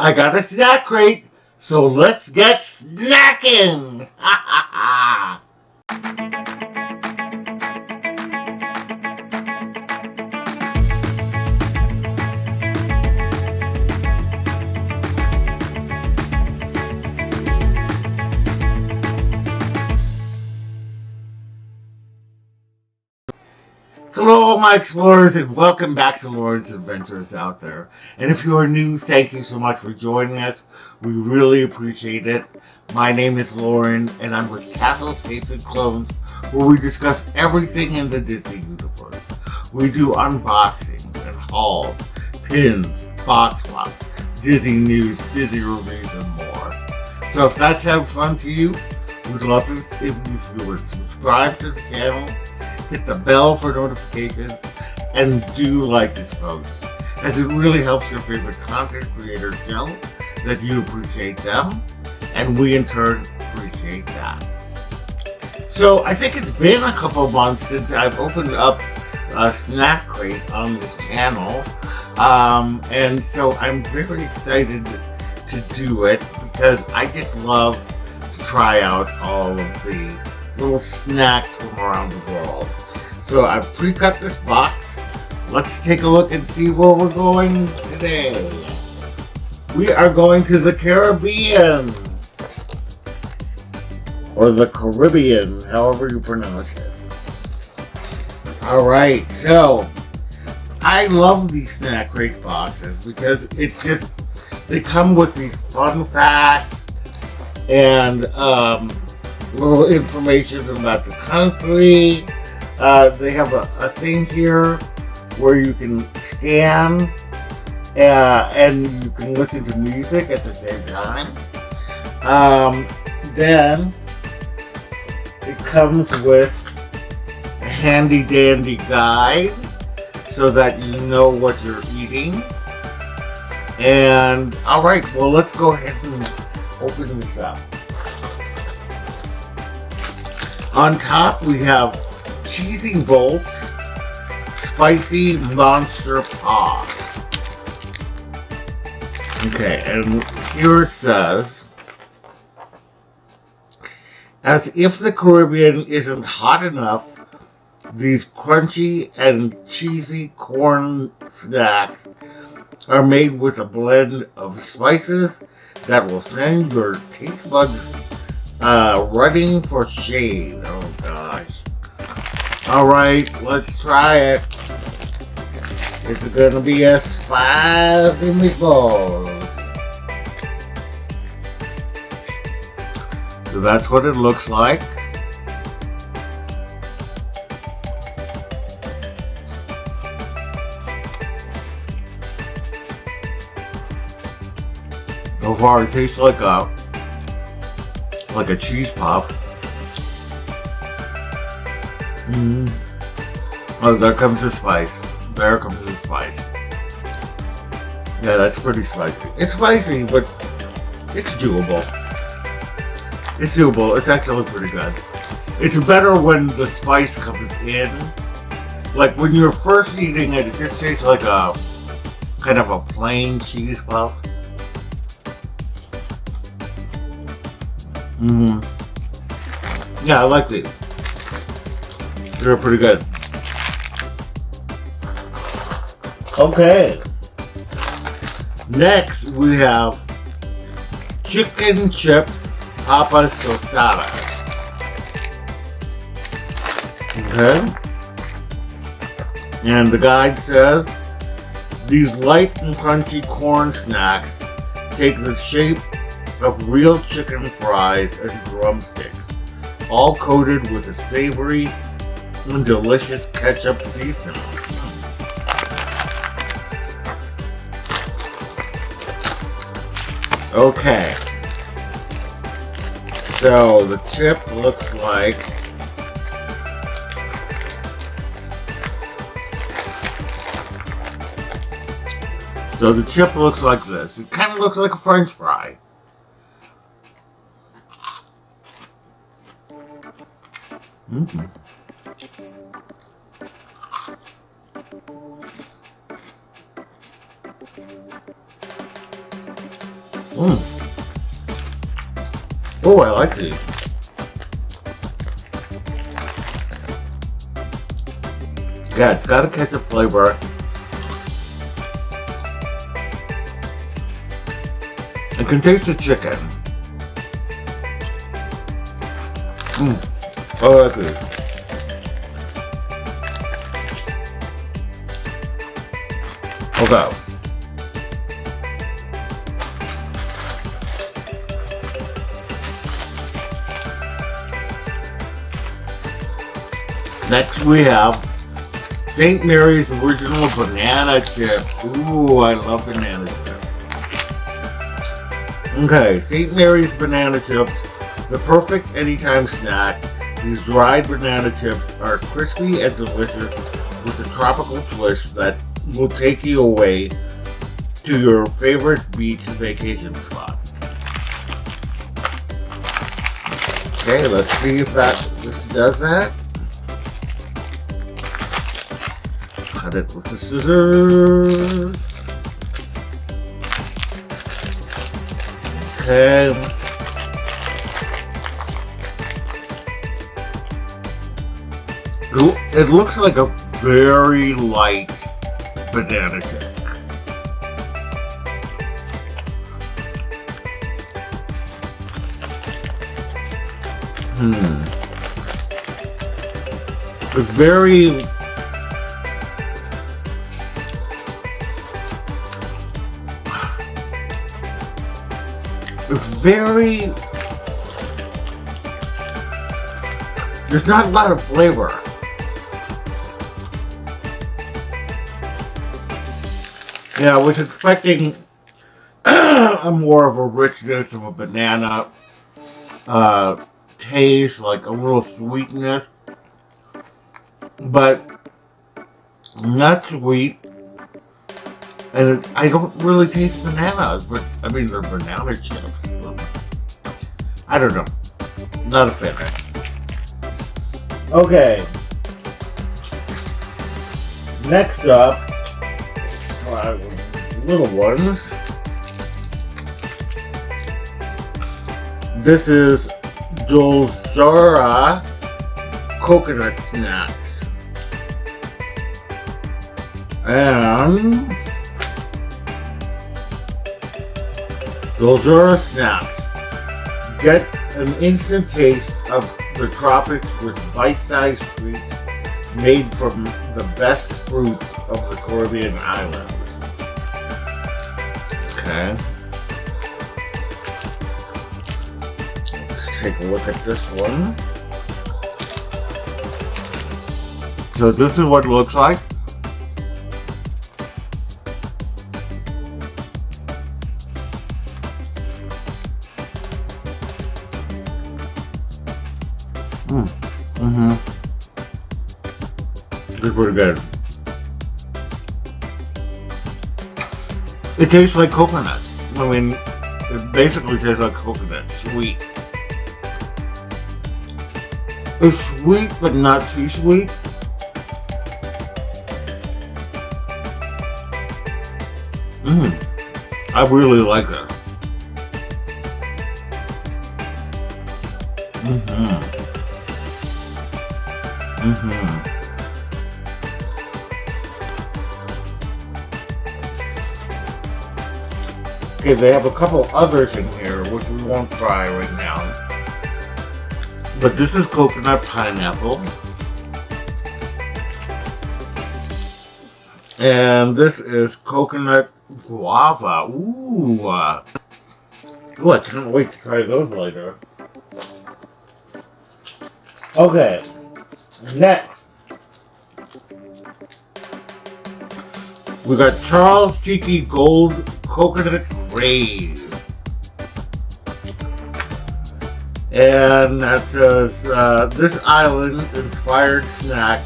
I got a snack crate, so let's get snacking! Ha ha ha! Hello, my explorers, and welcome back to Loren's Adventures Out There. And if you are new, thank you so much for joining us. We really appreciate it. My name is Loren, and I'm with Capes Clones, where we discuss everything in the Disney universe. We do unboxings and hauls, pins, box swaps, Disney news, Disney reviews, and more. So if that sounds fun to you, we'd love it if you would subscribe to the channel, hit the bell for notifications, and do like this post, as it really helps your favorite content creators know that you appreciate them, and we in turn appreciate that. So I think it's been a couple of months since I've opened up a snack crate on this channel, and so I'm very excited to do it because I just love to try out all of the little snacks from around the world. So I've pre-cut this box. Let's take a look and see where we're going today. We are going to the Caribbean, or the Caribbean, however you pronounce it. Alright, so I love these snack crate boxes because it's just, they come with these fun facts and little information about the country. They have a thing here where you can scan and you can listen to music at the same time. Then it comes with a handy dandy guide so that you know what you're eating. And alright, well, let's go ahead and open this up. On top we have Cheesy Volts Spicy Monster Paws. Okay, and here it says, as if the Caribbean isn't hot enough, these crunchy and cheesy corn snacks are made with a blend of spices that will send your taste buds running for shade. Oh gosh. Alright, let's try it. It's gonna be a spicy meatball. So that's what it looks like. So far it tastes like a cheese puff. Oh, there comes the spice. There comes the spice. Yeah, that's pretty spicy. It's spicy, but it's doable. It's doable. It's actually pretty good. It's better when the spice comes in. Like when you're first eating it, it just tastes like a kind of a plain cheese puff. Yeah, I like these. They're pretty good. Okay. Next, we have chicken chips papas tostadas. Okay. And the guide says, these light and crunchy corn snacks take the shape of real chicken fries and drumsticks, all coated with a savory and delicious ketchup seasoning. Okay, so the chip looks like this. It kind of looks like a French fry. Oh, I like these. Yeah, it's got a ketchup flavor. I can taste the chicken. Oh, that's good. Okay. Next we have St. Mary's Original Banana Chips. Ooh, I love banana chips. Okay, St. Mary's Banana Chips, the perfect anytime snack. These dried banana chips are crispy and delicious with a tropical twist that will take you away to your favorite beach vacation spot. Okay, let's see if this does that. Cut it with the scissors. Okay. It looks like a very light banana chip. It's very there's not a lot of flavor. Yeah, I was expecting more of a richness of a banana taste, like a little sweetness, but not sweet. And I don't really taste bananas, but I mean they're banana chips. I don't know. Not a fan. Okay. Next up, little ones. This is Dulcera coconut snacks. And Dulcera snacks. Get an instant taste of the tropics with bite-sized treats made from the best fruits of the Caribbean islands. Okay. Let's take a look at this one. So this is what it looks like. It's pretty good. It tastes like coconut. I mean, it basically tastes like coconut. Sweet. It's sweet, but not too sweet. I really like that. Okay, they have a couple others in here, which we won't try right now. But this is coconut pineapple. And this is coconut guava. Ooh. I can't wait to try those later. Okay. Next. We got Charles Tiki Gold Coconut Craze. And that says, this island-inspired snack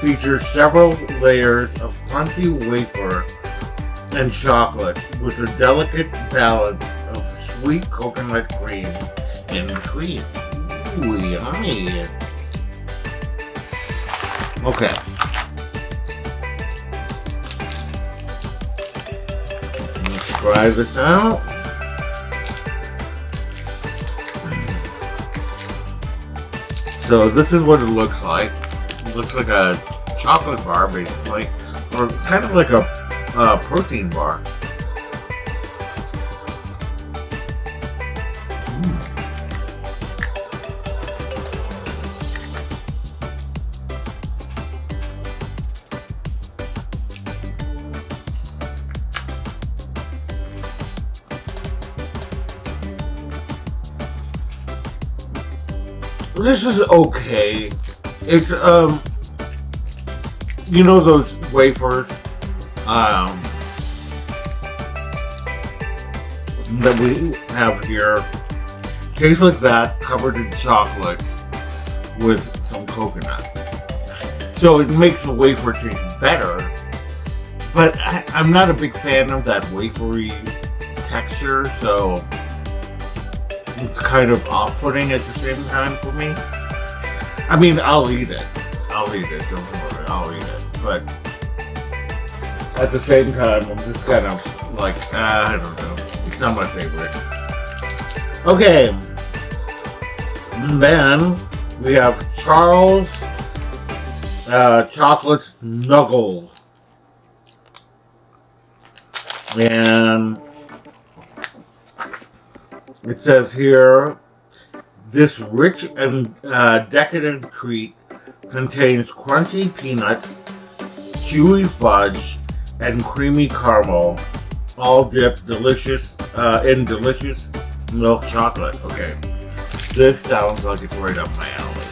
features several layers of crunchy wafer and chocolate with a delicate balance of sweet coconut cream in between. Ooh, yummy. Okay. Let's try this out. So this is what it looks like. It looks like a chocolate bar, basically, or kind of like a protein bar. This is okay. It's you know those wafers that we have here, tastes like that, covered in chocolate with some coconut. So it makes the wafer taste better, but I'm not a big fan of that wafery texture, so it's kind of off-putting at the same time for me. I mean, I'll eat it, don't worry, I'll eat it, but at the same time, I'm just kind of like, I don't know, it's not my favorite. Okay, and then we have Charles Chocolate Snuggles, and it says here, this rich and decadent treat contains crunchy peanuts, chewy fudge, and creamy caramel, all dipped in delicious milk chocolate. Okay, this sounds like it's right up my alley.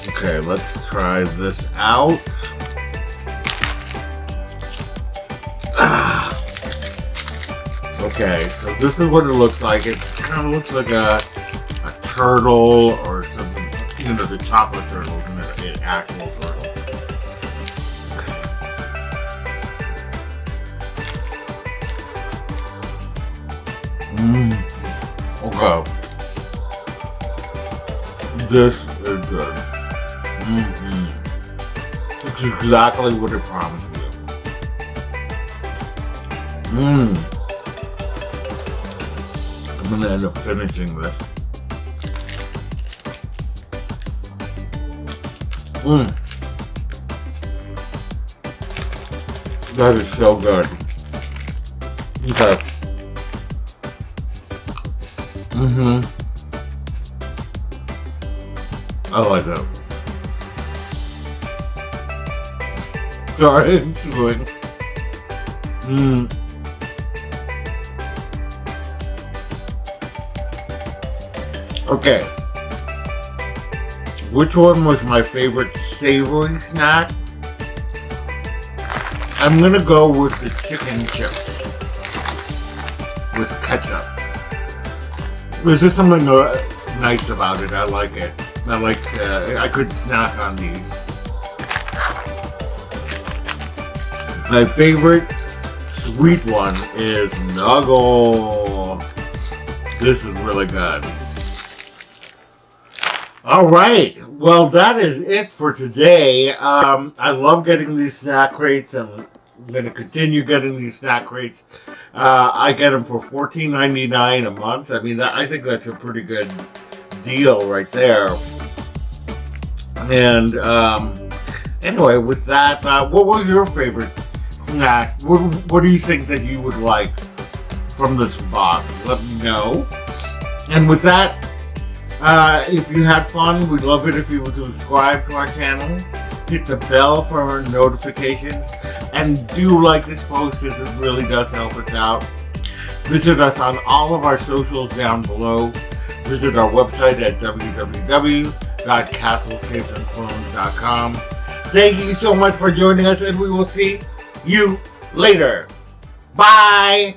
Okay, let's try this out. Okay, so this is what it looks like. It kind of looks like a turtle or something, you know, the chocolate turtle, and an actual turtle. Okay. This is good. It's exactly what it promised you. I'm gonna end up finishing this. That is so good. Okay. I like it. Sorry, I'm chewing. Okay. Which one was my favorite savory snack? I'm gonna go with the chicken chips with ketchup. There's just something nice about it. I like it. I could snack on these. My favorite sweet one is Nuggle. This is really good. Alright, well that is it for today. I love getting these snack crates, and I'm going to continue getting these snack crates. I get them for $14.99 a month. I mean, I think that's a pretty good deal right there. And anyway, with that, what was your favorite snack? What do you think that you would like from this box? Let me know. And with that, if you had fun, we'd love it if you would subscribe to our channel, hit the bell for notifications, and do like this post, as it really does help us out. Visit us on all of our socials down below. Visit our website at www.castlescapesandclones.com. Thank you so much for joining us, and we will see you later. Bye!